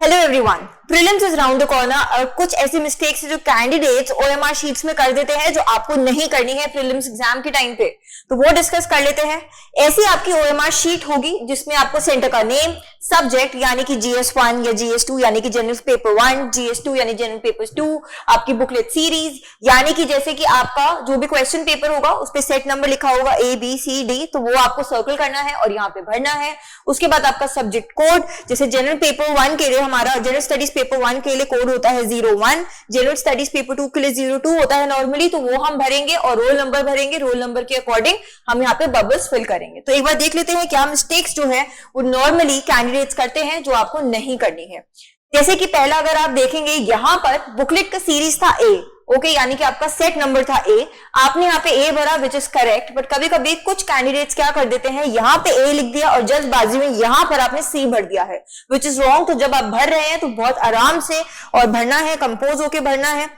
Hello everyone, prelims is round the corner और कुछ ऐसी मिस्टेक्स है जो कैंडिडेट्स ओएमआर शीट्स में कर देते हैं जो आपको नहीं करनी है प्रीलिम्स एग्जाम के टाइम पे, तो वो डिस्कस कर लेते हैं। ऐसी आपकी ओएमआर शीट होगी जिसमें आपको सेंटर का नेम, सब्जेक्ट यानी कि GS1 या GS2 यानी कि जनरल पेपर 1, GS2 यानी जनरल पेपर 2, आपकी बुकलेट सीरीज यानी कि जैसे कि आपका जो भी क्वेश्चन पेपर होगा उस पे सेट नंबर लिखा होगा ABCD, तो वो आपको सर्कल करना है और यहाँ पे भरना है। उसके बाद आपका सब्जेक्ट कोड, जैसे जनरल पेपर 1 के लिए हमारा जनरल स्टडीज पेपर 1 के लिए कोड होता है 01, जनरल स्टडीज पेपर 2 के लिए 02 होता है नॉर्मली, तो वो हम भरेंगे और रोल नंबर भरेंगे। रोल नंबर के अकॉर्डिंग हम यहाँ पे बबल्स फिल करेंगे। तो एक बार देख लेते हैं क्या मिस्टेक्स जो है वो नॉर्मली कैंडिडेट्स करते हैं जो आपको नहीं करनी है। जैसे कि पहला अगर आप देखेंगे यहाँ पर बुकलेट का सीरीज था A, ओके, यानी कि आपका सेट नंबर था A, आपने यहाँ पे A भरा विच इज करेक्ट, बट कभी कभी कुछ कैंडिडेट्स क्या कर देते हैं यहाँ पे A लिख दिया और जल्दबाजी में यहाँ पर आपने C भर दिया है विच इज रॉन्ग। तो जब आप भर रहे हैं तो बहुत आराम से और भरना है, कंपोज होके भरना है।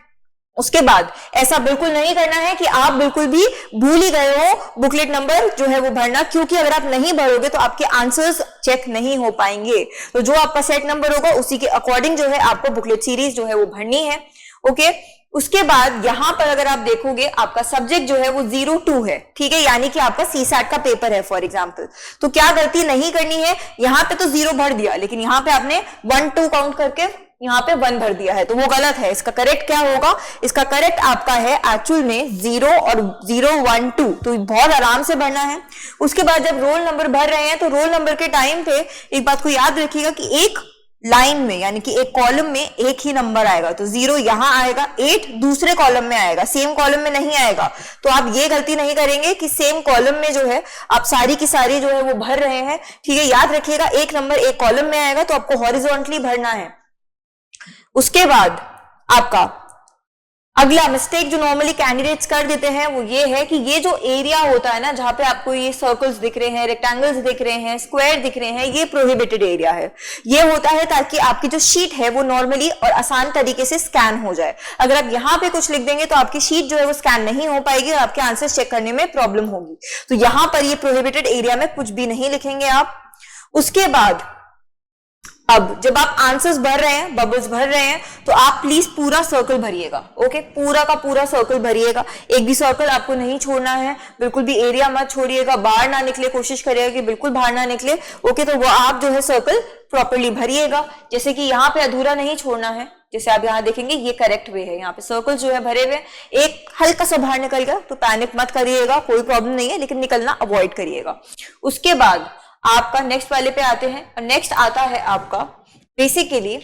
उसके बाद ऐसा बिल्कुल नहीं करना है कि आप बिल्कुल भी भूल ही गए हो बुकलेट नंबर जो है वो भरना, क्योंकि अगर आप नहीं भरोगे तो आपके आंसर्स चेक नहीं हो पाएंगे। तो जो आपका सेट नंबर होगा उसी के अकॉर्डिंग जो है आपको बुकलेट सीरीज जो है वो भरनी है, ओके। उसके बाद यहां पर अगर आप देखोगे आपका सब्जेक्ट जो है वो 02 है, ठीक है, यानी कि आपका CSAT का पेपर है फॉर एग्जांपल। तो क्या गलती नहीं करनी है, यहां पे तो 0 भर दिया लेकिन यहां पे आपने 1 2 काउंट करके यहाँ पे 1 भर दिया है, तो वो गलत है। इसका करेक्ट क्या होगा, इसका करेक्ट आपका है एक्चुअल में 0 और 0 1 2, तो बहुत आराम से भरना है। उसके बाद जब रोल नंबर भर रहे हैं तो रोल नंबर के टाइम पे एक बात को याद रखिएगा कि एक लाइन में यानी कि एक कॉलम में एक ही नंबर आएगा, तो 0 यहां आएगा, 8 दूसरे कॉलम में आएगा, सेम कॉलम में नहीं आएगा। तो आप ये गलती नहीं करेंगे कि सेम कॉलम में जो है आप सारी की सारी जो है वो भर रहे हैं, ठीक है। याद रखिएगा एक नंबर एक कॉलम में आएगा तो आपको हॉरिजॉन्टली भरना है। उसके बाद आपका अगला मिस्टेक जो नॉर्मली कैंडिडेट्स कर देते हैं वो ये है कि ये जो एरिया होता है ना जहां पे आपको ये सर्कल्स दिख रहे हैं, रेक्टेंगल्स दिख रहे हैं, स्क्वायर दिख रहे हैं, ये प्रोहिबिटेड एरिया है। ये होता है ताकि आपकी जो शीट है वो नॉर्मली और आसान तरीके से स्कैन हो जाए। अगर आप यहाँ पे कुछ लिख देंगे तो आपकी शीट जो है वो स्कैन नहीं हो पाएगी और आपके आंसर चेक करने में प्रॉब्लम होगी। तो यहां पर ये प्रोहिबिटेड एरिया में कुछ भी नहीं लिखेंगे आप। उसके बाद अब जब आप आंसर्स भर रहे हैं, बबल्स भर रहे हैं, तो आप प्लीज पूरा सर्कल भरिएगा, ओके, पूरा का पूरा सर्कल भरिएगा। एक भी सर्कल आपको नहीं छोड़ना है, बिल्कुल भी एरिया मत छोड़िएगा, बाहर ना निकले, कोशिश करिएगा कि बिल्कुल बाहर ना निकले, ओके। तो वो आप जो है सर्कल प्रॉपर्ली भरिएगा। जैसे कि यहाँ पे अधूरा नहीं छोड़ना है, जैसे आप यहाँ देखेंगे ये करेक्ट वे है, यहाँ पे सर्कल जो है भरे हुए, एक हल्का सा बाहर निकल गया तो पैनिक मत करिएगा, कोई प्रॉब्लम नहीं है, लेकिन निकलना अवॉइड करिएगा। उसके बाद आपका नेक्स्ट वाले पे आते हैं और नेक्स्ट आता है आपका बेसिकली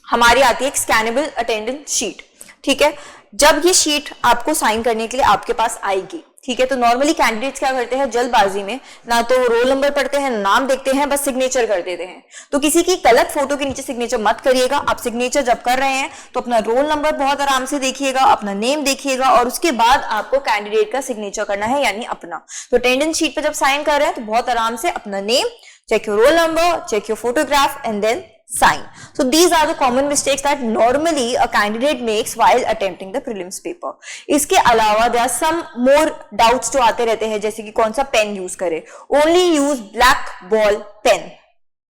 हमारी आती है एक स्कैनेबल अटेंडेंस शीट, ठीक है। जब ये शीट आपको साइन करने के लिए आपके पास आएगी, ठीक है, तो नॉर्मली कैंडिडेट्स क्या करते हैं जल्दबाजी में ना तो रोल नंबर पढ़ते हैं, नाम देखते हैं, बस सिग्नेचर कर देते हैं। तो किसी की गलत फोटो के नीचे सिग्नेचर मत करिएगा। आप सिग्नेचर जब कर रहे हैं तो अपना रोल नंबर बहुत आराम से देखिएगा, अपना नेम देखिएगा और उसके बाद आपको कैंडिडेट का सिग्नेचर करना है यानी अपना। तो अटेंडेंस शीट पर जब साइन कर रहे हैं तो बहुत आराम से अपना name, check your roll number, check your photograph and then sign. So these are the common mistakes that normally a candidate makes while attempting the prelims paper. इसके अलावा there are some more doubts जो आते रहते हैं, जैसे कि कौन सा पेन यूज करें। Only use black ball pen.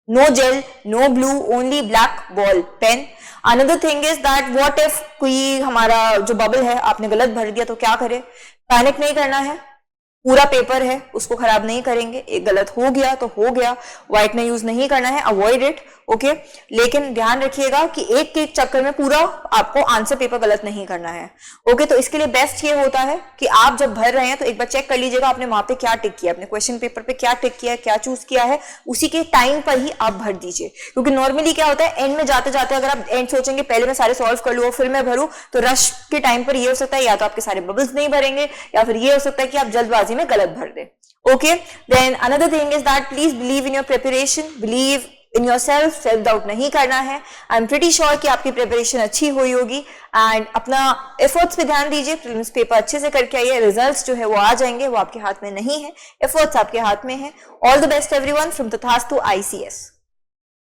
No gel, no glue, only black ball pen. Another thing is that what if कोई हमारा जो बबल है आपने गलत भर दिया तो क्या करें। पैनिक नहीं करना है, पूरा पेपर है उसको खराब नहीं करेंगे, एक गलत हो गया तो हो गया, व्हाइट में यूज नहीं करना है, अवॉइड इट, ओके। लेकिन ध्यान रखिएगा कि एक के चक्कर में पूरा आपको आंसर पेपर गलत नहीं करना है, ओके। तो इसके लिए बेस्ट ये होता है कि आप जब भर रहे हैं तो एक बार चेक कर लीजिएगा आपने वहां पे क्या टिक किया, अपने क्वेश्चन पेपर पे क्या टिक किया है, क्या चूज किया है, उसी के टाइम पर ही आप भर दीजिए। क्योंकि नॉर्मली क्या होता है एंड में जाते जाते अगर आप एंड सोचेंगे पहले मैं सारे सॉल्व कर लूँ फिर मैं भरूं, तो रश के टाइम पर ये हो सकता है या तो आपके सारे बबल्स नहीं भरेंगे या फिर ये हो सकता है कि आप जल्दबाजी में गलत भर दे, okay. Then another thing is that please believe in your preparation, believe in yourself, self doubt नहीं करना है। आई एम प्रीटी श्योर कि आपकी प्रिपरेशन अच्छी हुई होगी एंड अपना एफर्ट्स पे ध्यान दीजिए। प्रीलिम्स पेपर अच्छे से करके आइए, रिजल्ट्स जो है वो आ जाएंगे, वो आपके हाथ में नहीं है, एफर्ट्स आपके हाथ में है। All the best everyone from तथास्तु ICS।